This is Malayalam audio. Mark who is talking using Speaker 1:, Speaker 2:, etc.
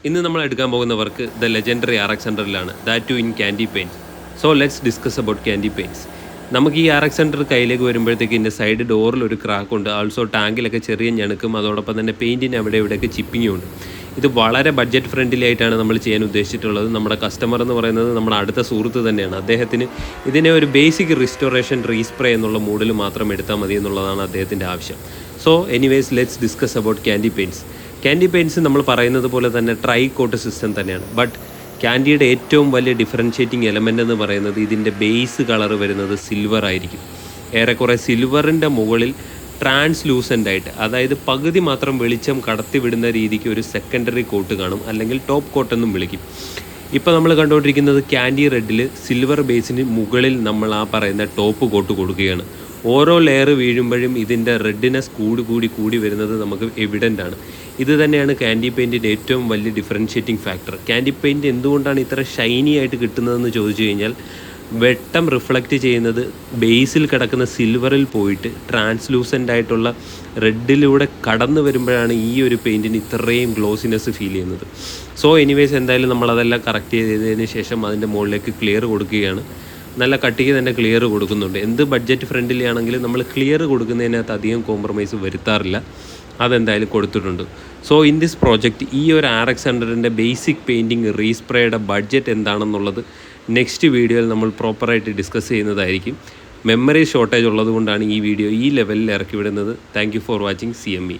Speaker 1: ഇന്ന് നമ്മൾ എടുക്കാൻ പോകുന്ന വർക്ക് ദ ലെജൻഡറി RX 100-ലാണ്, that too in candy paints. So let's discuss about candy paints. നമുക്ക് ഈ RX 100 കയ്യിലേക്ക് വരുമ്പോഴത്തേക്ക് ഇതിൻ്റെ സൈഡ് ഡോറിൽ ഒരു ക്രാക്ക് ഉണ്ട്. ആൾസോ ടാങ്കിലൊക്കെ ചെറിയ ഞണുക്കും, അതോടൊപ്പം തന്നെ പെയിൻറ്റിന് അവിടെ ഇവിടെയൊക്കെ ചിപ്പിങ്ങും ഉണ്ട്. ഇത് വളരെ ബഡ്ജറ്റ് ഫ്രണ്ട്ലി ആയിട്ടാണ് നമ്മൾ ചെയ്യാൻ ഉദ്ദേശിച്ചിട്ടുള്ളത്. നമ്മുടെ കസ്റ്റമർ എന്ന് പറയുന്നത് നമ്മുടെ അടുത്ത സുഹൃത്ത് തന്നെയാണ്. അദ്ദേഹത്തിന് ഇതിനെ ഒരു ബേസിക് റിസ്റ്റോറേഷൻ റീസ്പ്രേ എന്നുള്ള മൂഡിൽ മാത്രം എടുത്താൽ മതി എന്നുള്ളതാണ് അദ്ദേഹത്തിൻ്റെ ആവശ്യം. So anyways let's discuss about candy paints. Candy paints നമ്മൾ പറയുന്നത് പോലെ തന്നെ ട്രൈ കോട്ട് സിസ്റ്റം തന്നെയാണ്. ബട്ട് ക്യാൻഡിയുടെ ഏറ്റവും വലിയ ഡിഫറൻഷ്യേറ്റിംഗ് എലമെൻ്റ് എന്ന് പറയുന്നത് ഇതിൻ്റെ ബേസ് കളർ വരുന്നത് സിൽവർ ആയിരിക്കും. ഏറെക്കുറെ സിൽവറിൻ്റെ മുകളിൽ ട്രാൻസ്ലൂസൻ്റ് ആയിട്ട്, അതായത് പകുതി മാത്രം വെളിച്ചം കടത്തിവിടുന്ന രീതിക്ക് ഒരു സെക്കൻഡറി കോട്ട് കാണും, അല്ലെങ്കിൽ ടോപ്പ് കോട്ട് എന്നും വിളിക്കും. ഇപ്പോൾ നമ്മൾ കണ്ടുകൊണ്ടിരിക്കുന്നത് ക്യാൻഡി റെഡിൽ സിൽവർ ബേസിന് മുകളിൽ നമ്മൾ ആ പറയുന്ന ടോപ്പ് കോട്ട് കൊടുക്കുകയാണ്. ഓരോ ലെയർ വീഴുമ്പോഴും ഇതിൻ്റെ റെഡിനെസ് കൂടി വരുന്നത് നമുക്ക് എവിഡൻ്റ് ആണ്. ഇത് തന്നെയാണ് ക്യാൻഡി പെയിൻറ്റിൻ്റെ ഏറ്റവും വലിയ ഡിഫറൻഷ്യേറ്റിംഗ് ഫാക്ടർ. ക്യാൻഡി പെയിൻറ്റ് എന്തുകൊണ്ടാണ് ഇത്ര ഷൈനി ആയിട്ട് കിട്ടുന്നതെന്ന് ചോദിച്ചു കഴിഞ്ഞാൽ, വെട്ടം റിഫ്ലക്റ്റ് ചെയ്യുന്നത് ബേസിൽ കിടക്കുന്ന സിൽവറിൽ പോയിട്ട് ട്രാൻസ്ലൂസൻ്റ് ആയിട്ടുള്ള റെഡിലൂടെ കടന്നു വരുമ്പോഴാണ് ഈ ഒരു പെയിൻറ്റിന് ഇത്രയും ഗ്ലോസിനെസ് ഫീൽ ചെയ്യുന്നത്. സോ എനിവേസ് എന്തായാലും നമ്മളതെല്ലാം കറക്റ്റ് ചെയ്തതിന് ശേഷം അതിൻ്റെ മുകളിലേക്ക് ക്ലിയർ കൊടുക്കുകയാണ്. നല്ല കട്ടിക്ക് തന്നെ ക്ലിയർ കൊടുക്കുന്നുണ്ട്. എന്ത് ബഡ്ജറ്റ് ഫ്രണ്ട്ലി ആണെങ്കിലും നമ്മൾ ക്ലിയർ കൊടുക്കുന്നതിനകത്ത് അധികം കോംപ്രമൈസ് വരുത്താറില്ല. അതെന്തായാലും കൊടുത്തിട്ടുണ്ട്. സോ ഇൻ ദിസ് പ്രോജക്റ്റ് ഈ ഒരു RX 100-ൻ്റെ ബേസിക് പെയിൻറ്റിങ് റീസ്പ്രേയുടെ ബഡ്ജറ്റ് എന്താണെന്നുള്ളത് നെക്സ്റ്റ് വീഡിയോയിൽ നമ്മൾ പ്രോപ്പറായിട്ട് ഡിസ്കസ് ചെയ്യുന്നതായിരിക്കും. മെമ്മറി ഷോർട്ടേജ് ഉള്ളതുകൊണ്ടാണ് ഈ വീഡിയോ ഈ ലെവലിൽ ഇറക്കി വിടുന്നത്. Thank you for watching CME.